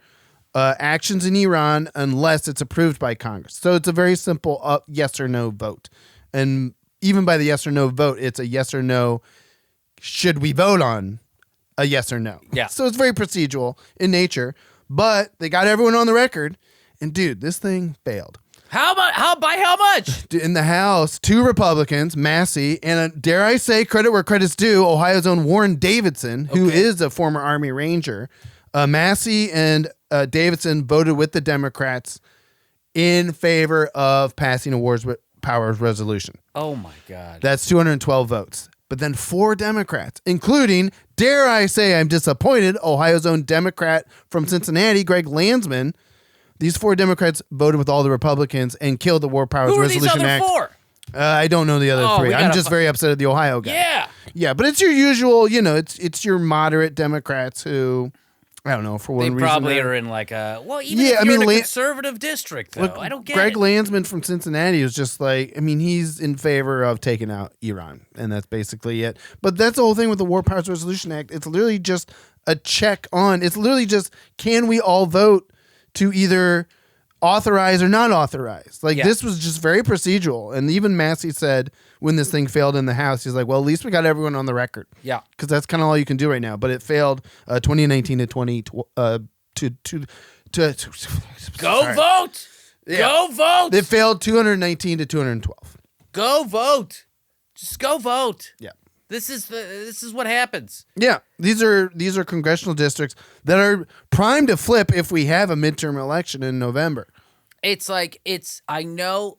actions in Iran unless it's approved by Congress. So it's a very simple yes or no vote. And even by the yes or no vote, it's a yes or no. Should we vote on a yes or no? Yeah. So it's very procedural in nature, but they got everyone on the record. And dude, this thing failed. how much? In the House, 2 Republicans, Massey, and dare I say, credit where credit's due, Ohio's own Warren Davidson, who is a former Army Ranger. Massey and Davidson voted with the Democrats in favor of passing a War Powers Resolution. Oh my God. That's 212 votes. But then 4 Democrats, including, dare I say I'm disappointed, Ohio's own Democrat from Cincinnati, Greg Landsman. These 4 Democrats voted with all the Republicans and killed the War Powers Who are Resolution these other Act. 4? I don't know the other 3. I'm just very upset at the Ohio guy. Yeah. Yeah, but it's your usual, it's your moderate Democrats who, I don't know, for one They reason. probably are in like a even if you're in a conservative district though. I don't get Greg it. Landsman from Cincinnati is just like, I mean, he's in favor of taking out Iran, and that's basically it. But that's the whole thing with the War Powers Resolution Act. It's literally just a check on. It's literally just, can we all vote to either authorize or not authorize? Like, this was just very procedural. And even Massey said when this thing failed in the House, he's like, well, at least we got everyone on the record. Yeah. Because that's kind of all you can do right now. But it failed 2019 to 20 to Go vote. Yeah. Go vote. It failed 219 to 212. Go vote. Just go vote. Yeah. This is what happens. Yeah, these are congressional districts that are primed to flip if we have a midterm election in November. I know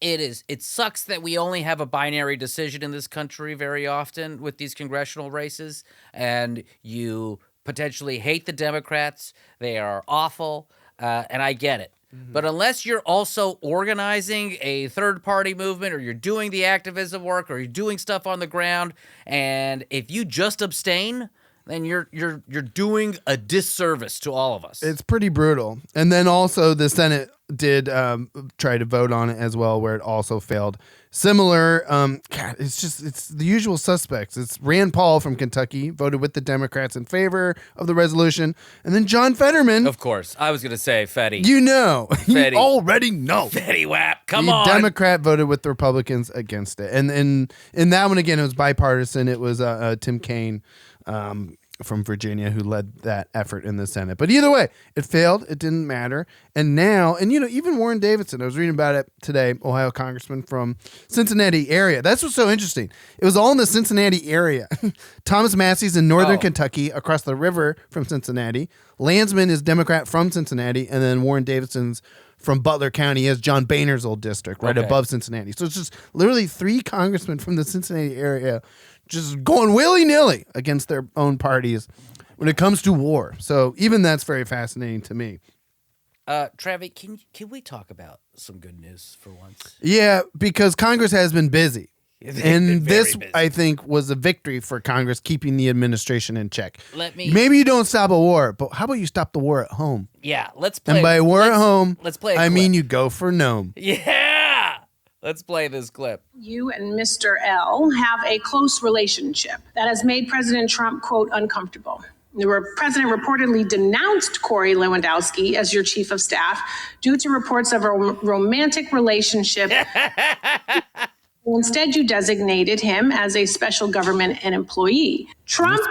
it is. It sucks that we only have a binary decision in this country very often with these congressional races, and you potentially hate the Democrats. They are awful, and I get it. But unless you're also organizing a third-party movement, or you're doing the activism work, or you're doing stuff on the ground, and if you just abstain, then you're doing a disservice to all of us. It's pretty brutal. And then also the Senate did try to vote on it as well, where it also failed. Similar, God, it's the usual suspects. It's Rand Paul from Kentucky voted with the Democrats in favor of the resolution, and then John Fetterman. Of course, I was going to say Fetty. You Fetty. already know. Fetty Wap, come the on. Democrat voted with the Republicans against it, and in that one again, it was bipartisan. It was Tim Kaine from Virginia who led that effort in the Senate. But either way, it failed. It didn't matter. And now, and even Warren Davidson, I was reading about it today, Ohio congressman from Cincinnati area. That's what's so interesting. It was all in the Cincinnati area. Thomas Massey's in northern Kentucky across the river from Cincinnati. Landsman is Democrat from Cincinnati. And then Warren Davidson's from Butler County. He has John Boehner's old district right above Cincinnati. So it's just literally 3 congressmen from the Cincinnati area just going willy-nilly against their own parties when it comes to war. So even that's very fascinating to me. Travis, can we talk about some good news for once? Yeah, because Congress has been busy. And this, busy. I think, was a victory for Congress keeping the administration in check. Maybe you don't stop a war, but how about you stop the war at home? Yeah, let's play. And by war at home, let's play. I mean you go for Noem. Yeah, let's play this clip. You and Mr. L have a close relationship that has made President Trump, quote, uncomfortable. The president reportedly denounced Corey Lewandowski as your chief of staff due to reports of a romantic relationship. Instead, you designated him as a special government and employee. Trump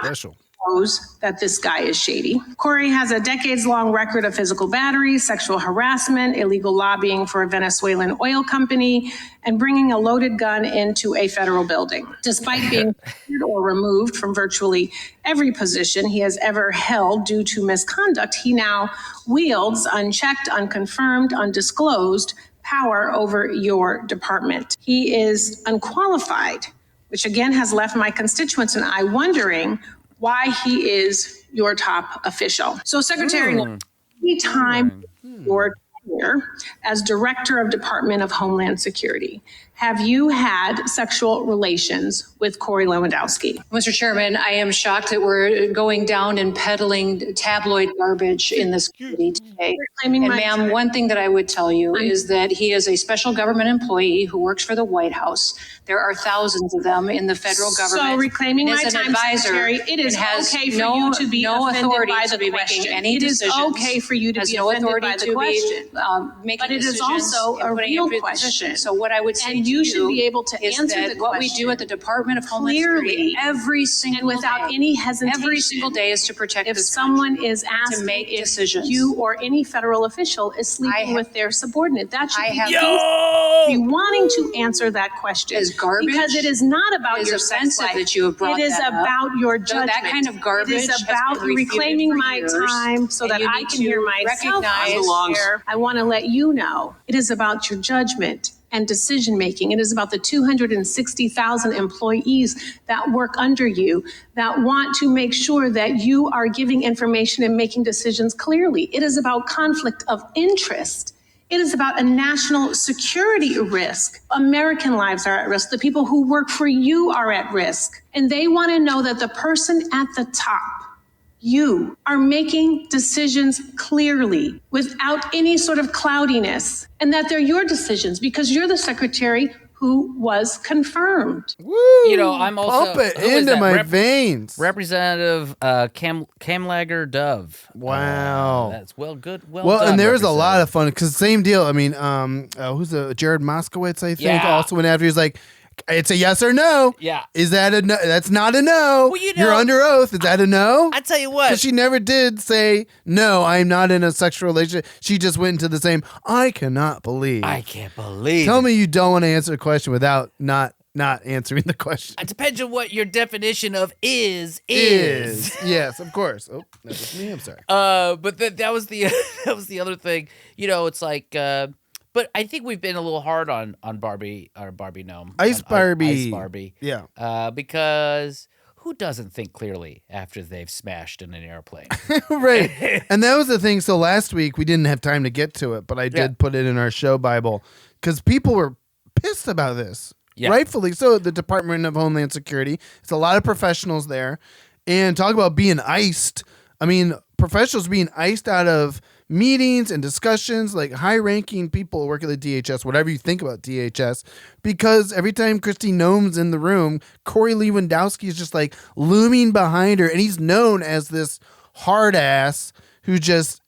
knows that this guy is shady. Corey has a decades-long record of physical battery, sexual harassment, illegal lobbying for a Venezuelan oil company, and bringing a loaded gun into a federal building. Despite being fired or removed from virtually every position he has ever held due to misconduct, he now wields unchecked, unconfirmed, undisclosed power over your department. He is unqualified, which again has left my constituents and I wondering why he is your top official. So Secretary, anytime your tenure as Director of Department of Homeland Security, have you had sexual relations with Corey Lewandowski? Mr. Chairman, I am shocked that we're going down and peddling tabloid garbage in this committee today. And ma'am, one thing that I would tell you is that he is a special government employee who works for the White House. There are thousands of them in the federal government. So reclaiming my as an time, advisor, Secretary, it is okay for you to be offended by the question. It is okay for you to be offended by the question. But it is also a real question. So what I would say and you should be able to is answer that the what question we do at the Department of Homeland clearly Security every single and without day, any hesitation. every single day is to protect If this someone country, is asked to make if decisions. you or any federal official is sleeping with their subordinate, that should Yo! be wanting to answer that question. Is garbage? Because it is not about It is your sex offensive life. that you have brought It is that up. about your So judgment. that kind of garbage It is has about been refuted reclaiming for my years, time so and that you I need can to hear myself recognize- here. I want to let you know it is about your judgment and decision making. It is about the 260,000 employees that work under you that want to make sure that you are giving information and making decisions clearly. It is about conflict of interest. It is about a national security risk. American lives are at risk. The people who work for you are at risk. And they want to know that the person at the top, you, are making decisions clearly without any sort of cloudiness, and that they're your decisions because you're the secretary who was confirmed. Woo! You know, I'm also Pump it who is into that? my veins. Representative Kamlager Dove. Wow. That's well done, and there's a Representative. lot of fun because same deal. I mean, who's Jared Moskowitz? I think Yeah. also went after. He's like, it's a yes or no. Yeah. Is that a no? That's not a no. Well, you You're know- under oath. Is that a no? I tell you what. Because she never did say, no, I'm not in a sexual relationship. She just went into the same, I cannot believe. I can't believe. Tell me you don't want to answer a question without not answering the question. It depends on what your definition of is. Yes, of course. Oh, that was me. I'm sorry. But that was the that was the other thing. You know, it's like. But I think we've been a little hard on Barbie or Barbie Noem. Ice Barbie. Ice Barbie. Yeah. Because who doesn't think clearly after they've smashed in an airplane? Right. And that was the thing. So last week we didn't have time to get to it, but I did put it in our show Bible because people were pissed about this. Yeah. Rightfully so. The Department of Homeland Security. It's a lot of professionals there. And talk about being iced. I mean, professionals being iced out of meetings and discussions, like high-ranking people working at the DHS, whatever you think about DHS, because every time Kristi Noem's in the room, Corey Lewandowski is just like looming behind her, and he's known as this hard ass who just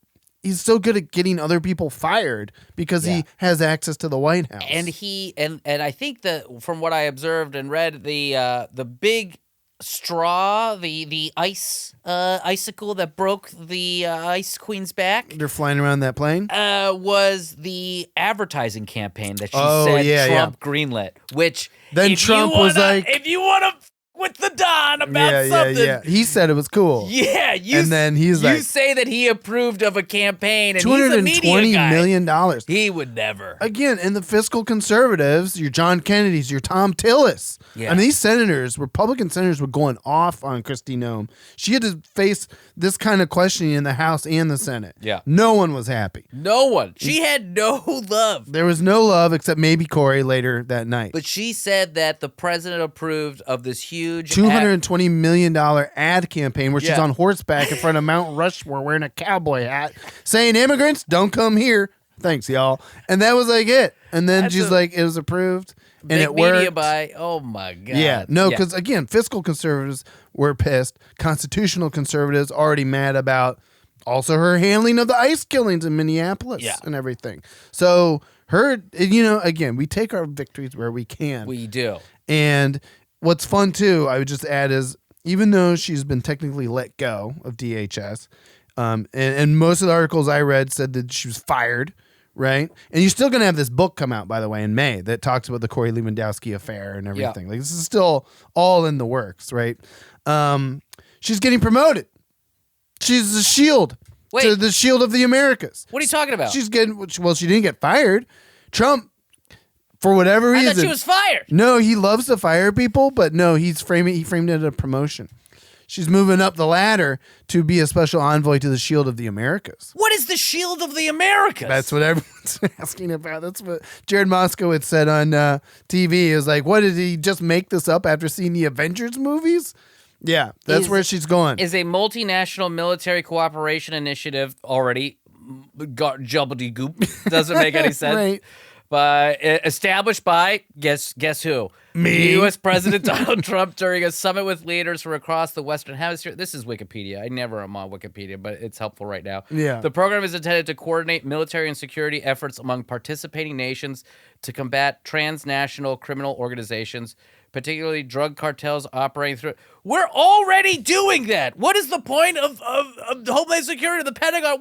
he's so good at getting other people fired because he has access to the White House. And he and I think that from what I observed and read, the big straw, the icicle that broke the Ice Queen's back. They're flying around that plane? Was the advertising campaign that she Oh, said yeah, Trump greenlit, which Then if Trump you wanna, was like- if you want to with the Don about something. He said it was cool. Yeah, And then he's you like- say that he approved of a campaign, and he's a media $220 guy. million. He would never. Again, and the fiscal conservatives, your John Kennedys, your Tom Tillis. Yeah. I mean, these senators, Republican senators, were going off on Kristi Noem. She had to face this kind of questioning in the House and the Senate. Yeah. No one was happy. No one. She had no love. There was no love except maybe Corey later that night. But she said that the president approved of this huge $220 million ad campaign where she's Yeah. on horseback in front of Mount Rushmore wearing a cowboy hat saying, immigrants, don't come here. Thanks, y'all. And that was like it. And then That's she's like, it was approved. And big it media worked. buy. Oh my god. Yeah, no, because again, fiscal conservatives were pissed. Constitutional conservatives already mad about also her handling of the ICE killings in Minneapolis and everything. So her, again, we take our victories where we can. We do. And what's fun too, I would just add is even though she's been technically let go of DHS, and most of the articles I read said that she was fired. Right. And you're still going to have this book come out, by the way, in May that talks about the Corey Lewandowski affair and everything. Like, this is still all in the works. Right. She's getting promoted. She's the shield to the shield of the Americas. What are you talking about? She's getting, well, she didn't get fired. Trump, for whatever reason. I thought she was fired. No, he loves to fire people, but no, he framed it as a promotion. She's moving up the ladder to be a special envoy to the Shield of the Americas. What is the Shield of the Americas? That's what everyone's asking about. That's what Jared Moskowitz said on TV. He was like, what, did he just make this up after seeing the Avengers movies? Yeah, that's where she's going. Is a multinational military cooperation initiative already got gobbledygook. Doesn't make any sense. Right. But established by, guess who? Me. U.S. President Donald Trump during a summit with leaders from across the Western Hemisphere. This is Wikipedia. I never am on Wikipedia, but it's helpful right now. Yeah. The program is intended to coordinate military and security efforts among participating nations to combat transnational criminal organizations, particularly drug cartels operating through. We're already doing that. What is the point of Homeland Security, the Pentagon?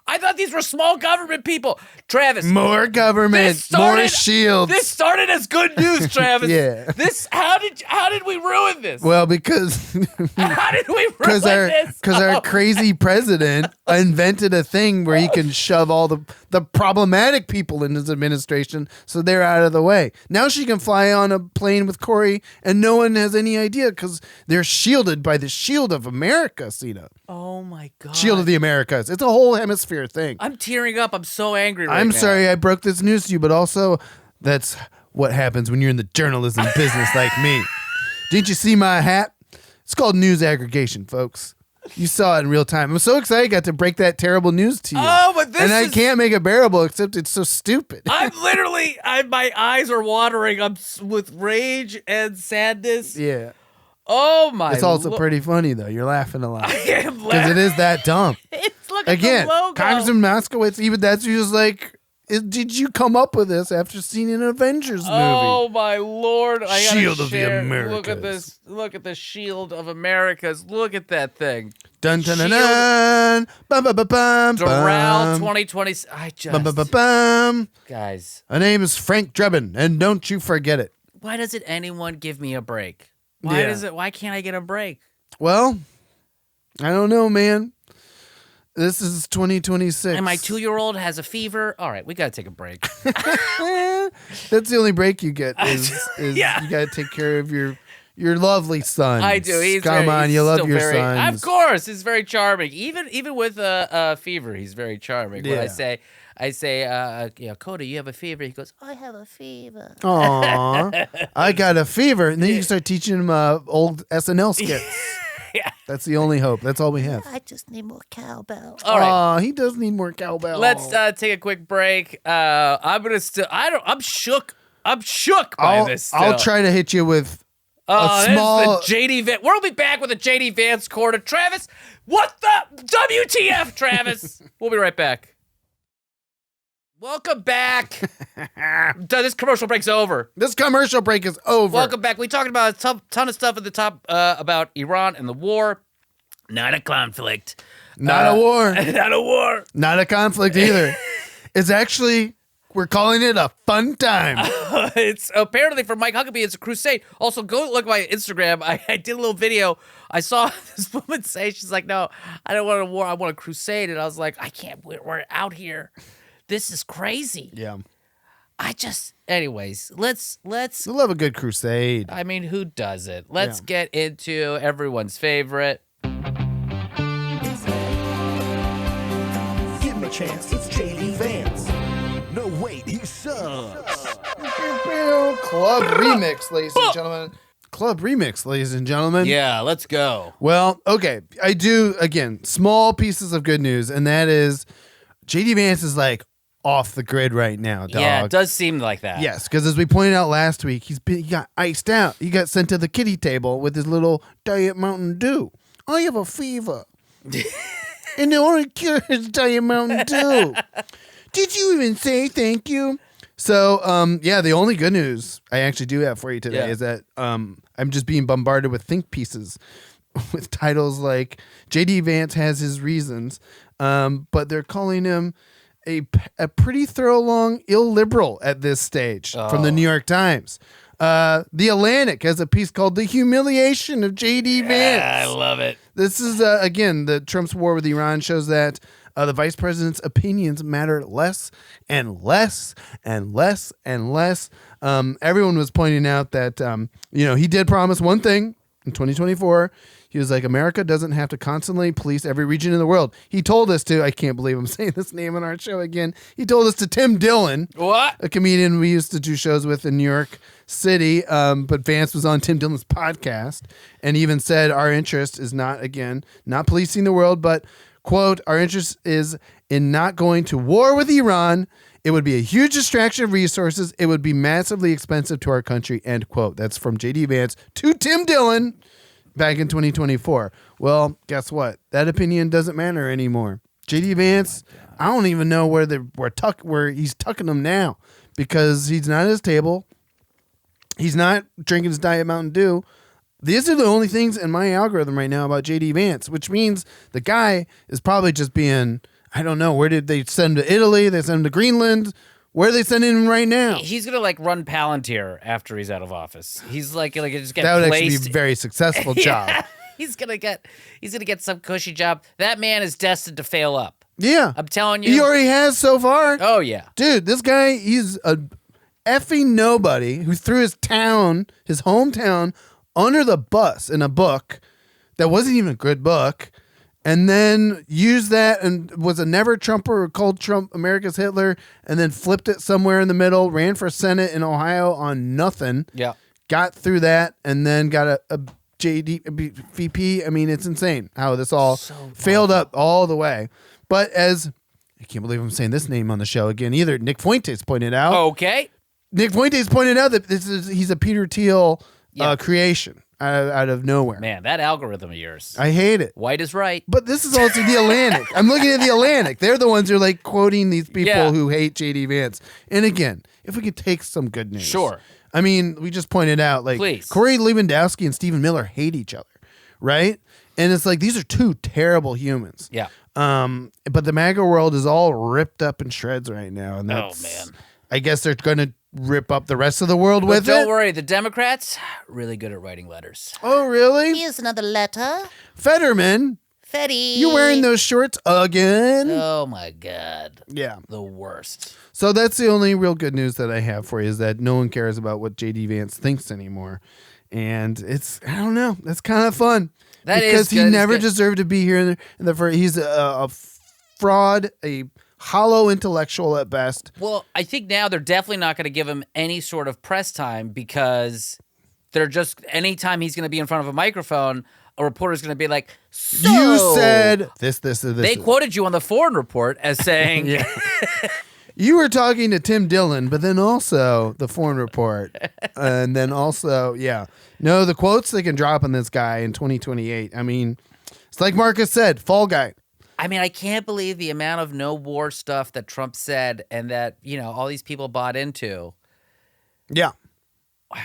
I thought these were small government people. Travis. More government, more shields. This started as good news, Travis. Yeah. How did we ruin this? Well, because how did we ruin this? Because our crazy president invented a thing where he can shove all the problematic people in his administration so they're out of the way. Now she can fly on a plane with Corey and no one has any idea because they're shielded by the Shield of America, Seena. Oh my God. Shield of the Americas. It's a whole hemisphere thing. I'm tearing up. I'm so angry right now. I'm sorry I broke this news to you, but also that's what happens when you're in the journalism business like me. Didn't you see my hat? It's called news aggregation, folks. You saw it in real time. I'm so excited I got to break that terrible news to you. Oh, but I can't make it bearable except it's so stupid. I'm literally, my eyes are watering. I'm with rage and sadness. Yeah. Oh my! It's also pretty funny though. You're laughing a lot I am because it is that dumb. Look at Again, the logo. Congressman Moskowitz, even that's he was like, did you come up with this after seeing an Avengers movie? Oh my Lord! I gotta Shield of the share. Americas. Look at this. Look at the Shield of Americas. Look at that thing. Dun dun dun dun. Bum bum bum bum. Doral 2020. I just Bum bum bum bum. guys. My name is Frank Drebin, and don't you forget it. Why doesn't anyone give me a break? Why can't I get a break? Well, I don't know, man. This is 2026. And my 2-year-old has a fever. All right, we got to take a break. That's the only break you get is Yeah. you got to take care of your lovely son. I do. He's you love still your very, sons. Of course, he's very charming. Even with a fever, he's very charming. When I say, Coda, you have a fever. He goes, I have a fever. Aw, I got a fever. And then you can start teaching him old SNL skits. Yeah. That's the only hope. That's all we have. I just need more cowbell. All right. He does need more cowbell. Let's take a quick break. I'm shook. I'm shook by this still. I'll try to hit you with a small. This is the JD Vance. We'll be back with a JD Vance quarter. Travis, what the WTF, Travis? We'll be right back. Welcome back. This commercial break's over. This commercial break is over. Welcome back. We talked about a ton of stuff at the top about Iran and the war. Not a conflict. Not a war. Not a war. Not a conflict either. It's actually, we're calling it a fun time. It's apparently for Mike Huckabee, it's a crusade. Also, go look at my Instagram. I did a little video. I saw this woman say, she's like, no, I don't want a war. I want a crusade. And I was like, I can't, we're out here. This is crazy. Yeah. Anyways, let's. We love a good crusade. I mean, who doesn't? Let's get into everyone's favorite. Give me a chance, it's JD Vance. No, wait, he sucks. Club remix, ladies and gentlemen. Club remix, ladies and gentlemen. Yeah, let's go. Well, okay. I do, again, small pieces of good news, and that is JD Vance is like off the grid right now, dog. Yeah, it does seem like that. Yes, because as we pointed out last week, he got iced out. He got sent to the kiddie table with his little Diet Mountain Dew. I have a fever. And the only cure is Diet Mountain Dew. Did you even say thank you? So, the only good news I actually do have for you today is that I'm just being bombarded with think pieces with titles like JD Vance has his reasons, but they're calling him a pretty thorough long illiberal at this stage from the New York Times. The Atlantic has a piece called The Humiliation of JD Vance. I love it. This is, again, the Trump's war with Iran shows that the vice president's opinions matter less and less and less and less. Everyone was pointing out that, he did promise one thing in 2024. He was like, America doesn't have to constantly police every region in the world. He told us to, I can't believe I'm saying this name on our show again. He told us to Tim Dillon, a comedian we used to do shows with in New York City. But Vance was on Tim Dillon's podcast and even said our interest is not policing the world, but, quote, our interest is in not going to war with Iran. It would be a huge distraction of resources. It would be massively expensive to our country, end quote. That's from JD Vance to Tim Dillon back in 2024. Well, guess what? That opinion doesn't matter anymore. JD Vance, I don't even know where he's tucking them now because he's not at his table. He's not drinking his Diet Mountain Dew. These are the only things in my algorithm right now about JD Vance, which means the guy is probably just being, I don't know, where did they send him to Italy? They send him to Greenland. Where are they sending him right now? He's gonna run Palantir after he's out of office. He's like just get that would placed. actually be a very successful job. He's gonna get some cushy job. That man is destined to fail up. Yeah, I'm telling you. He already has so far. Oh yeah, dude, this guy, he's a effing nobody who threw his hometown, under the bus in a book that wasn't even a good book. And then used that and was a never Trumper or called Trump America's Hitler and then flipped it somewhere in the middle, ran for Senate in Ohio on nothing. Yeah. Got through that and then got a VP. I mean, it's insane how this all failed up all the way. But as I can't believe I'm saying this name on the show again either. Nick Fuentes pointed out. Okay. Nick Fuentes pointed out that he's a Peter Thiel creation. Out of nowhere. Man, that algorithm of yours. I hate it. White is right. But this is also the Atlantic. I'm looking at the Atlantic. They're the ones who are quoting these people who hate JD Vance. And again, if we could take some good news. Sure. I mean, we just pointed out Please. Corey Lewandowski and Stephen Miller hate each other, right? And it's these are two terrible humans. Yeah. But the MAGA world is all ripped up in shreds right now. And that's, man. I guess they're going to rip up the rest of the world with it. Don't worry, the Democrats really good at writing letters. Oh, really? Here's another letter. Fetterman. Fetty. You wearing those shorts again? Oh my God. Yeah. The worst. So that's the only real good news that I have for you is that no one cares about what JD Vance thinks anymore. And I don't know. That's kind of fun. Because he never deserved to be here in the first. He's a fraud, a hollow intellectual at best. Well, I think now they're definitely not going to give him any sort of press time because they're just, anytime he's going to be in front of a microphone, a reporter's going to be like, so you said this. They quoted you on the Foreign Report as saying, you were talking to Tim Dillon, but then also the Foreign Report. And then also, no, the quotes they can drop on this guy in 2028. I mean, it's like Marcus said, fall guy. I mean, I can't believe the amount of no war stuff that Trump said and that, all these people bought into. Yeah. Wow.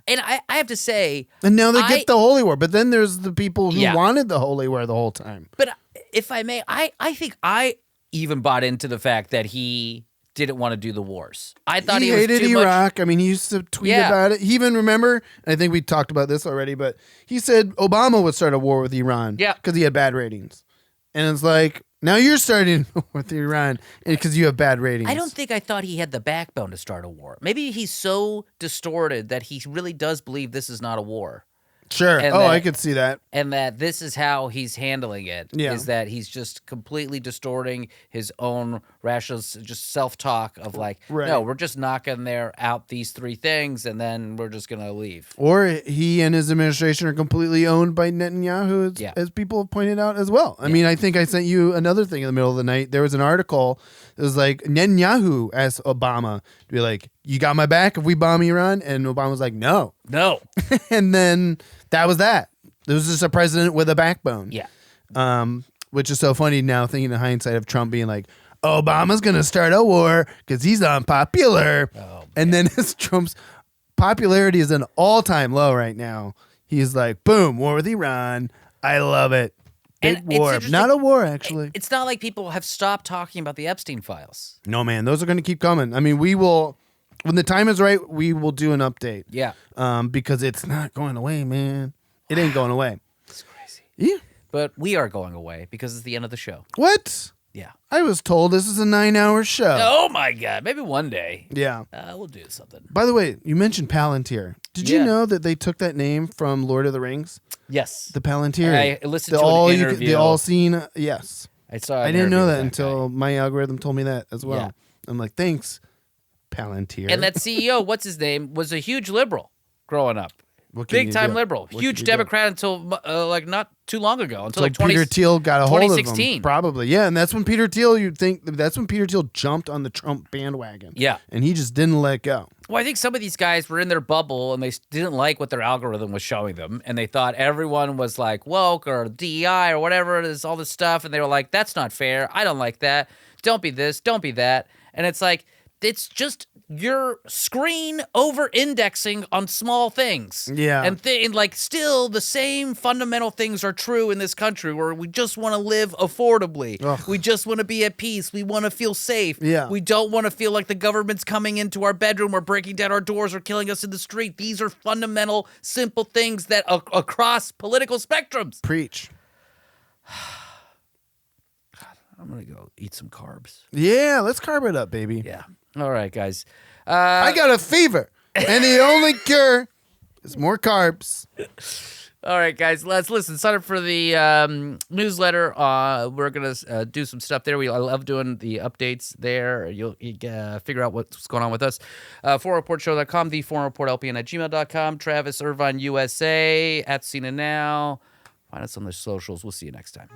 And I have to say... And now they get the holy war, but then there's the people who wanted the holy war the whole time. But if I may, I think I even bought into the fact that he didn't want to do the wars. I thought he hated was too Iraq. I mean, he used to tweet about it. He even, remember, I think we talked about this already, but he said Obama would start a war with Iran because he had bad ratings. And it's like, now you're starting with Iran because you have bad ratings. I don't think I thought he had the backbone to start a war. Maybe he's so distorted that he really does believe this is not a war. Sure. And I could see that. And that this is how he's handling it, is that he's just completely distorting his own rational, just self-talk of like, no, we're just knocking out these three things, and then we're just going to leave. Or he and his administration are completely owned by Netanyahu, as people have pointed out as well. I mean, I think I sent you another thing in the middle of the night. There was an article that was like, Netanyahu asked Obama to be like, you got my back if we bomb Iran? And Obama was like, no. No. And then that was that. There was just a president with a backbone. Yeah. Which is so funny now, thinking in hindsight of Trump being like, Obama's going to start a war because he's unpopular. Oh, and then Trump's popularity is an all-time low right now. He's like, boom, war with Iran. I love it. Big war. Not a war, actually. It's not like people have stopped talking about the Epstein files. No, man. Those are going to keep coming. I mean, we will... When the time is right, we will do an update. Yeah. Because it's not going away, man. It ain't going away. It's crazy. Yeah. But we are going away because it's the end of the show. What? Yeah. I was told this is a 9-hour show. Oh, my God. Maybe one day. Yeah. We'll do something. By the way, you mentioned Palantir. Did you know that they took that name from Lord of the Rings? Yes. The Palantir. I listened to an interview. The all-seen, yes. I saw. I didn't know that until my algorithm told me that as well. Yeah. I'm like, thanks, Palantir. And that CEO, what's his name, was a huge liberal growing up. Big time liberal. Huge Democrat until not too long ago. Until like Peter Thiel got a hold of him. 2016. Probably. Yeah, and that's when Peter Thiel, jumped on the Trump bandwagon. Yeah. And he just didn't let go. Well, I think some of these guys were in their bubble and they didn't like what their algorithm was showing them. And they thought everyone was like woke or DEI or whatever it is, all this stuff. And they were like, that's not fair. I don't like that. Don't be this. Don't be that. And it's like, it's just your screen over-indexing on small things. Yeah. And still the same fundamental things are true in this country where we just want to live affordably. Ugh. We just want to be at peace. We want to feel safe. Yeah. We don't want to feel like the government's coming into our bedroom or breaking down our doors or killing us in the street. These are fundamental, simple things that across political spectrums. Preach. God, I'm going to go eat some carbs. Yeah, let's carb it up, baby. Yeah. All right, guys. I got a fever, and the only cure is more carbs. All right, guys, let's listen. Sign up for the newsletter. We're going to do some stuff there. I love doing the updates there. You'll figure out what's going on with us. 4reportshow.com, the 4reportlpn@gmail.com, Travis Irvine USA, @Seena Now. Find us on the socials. We'll see you next time.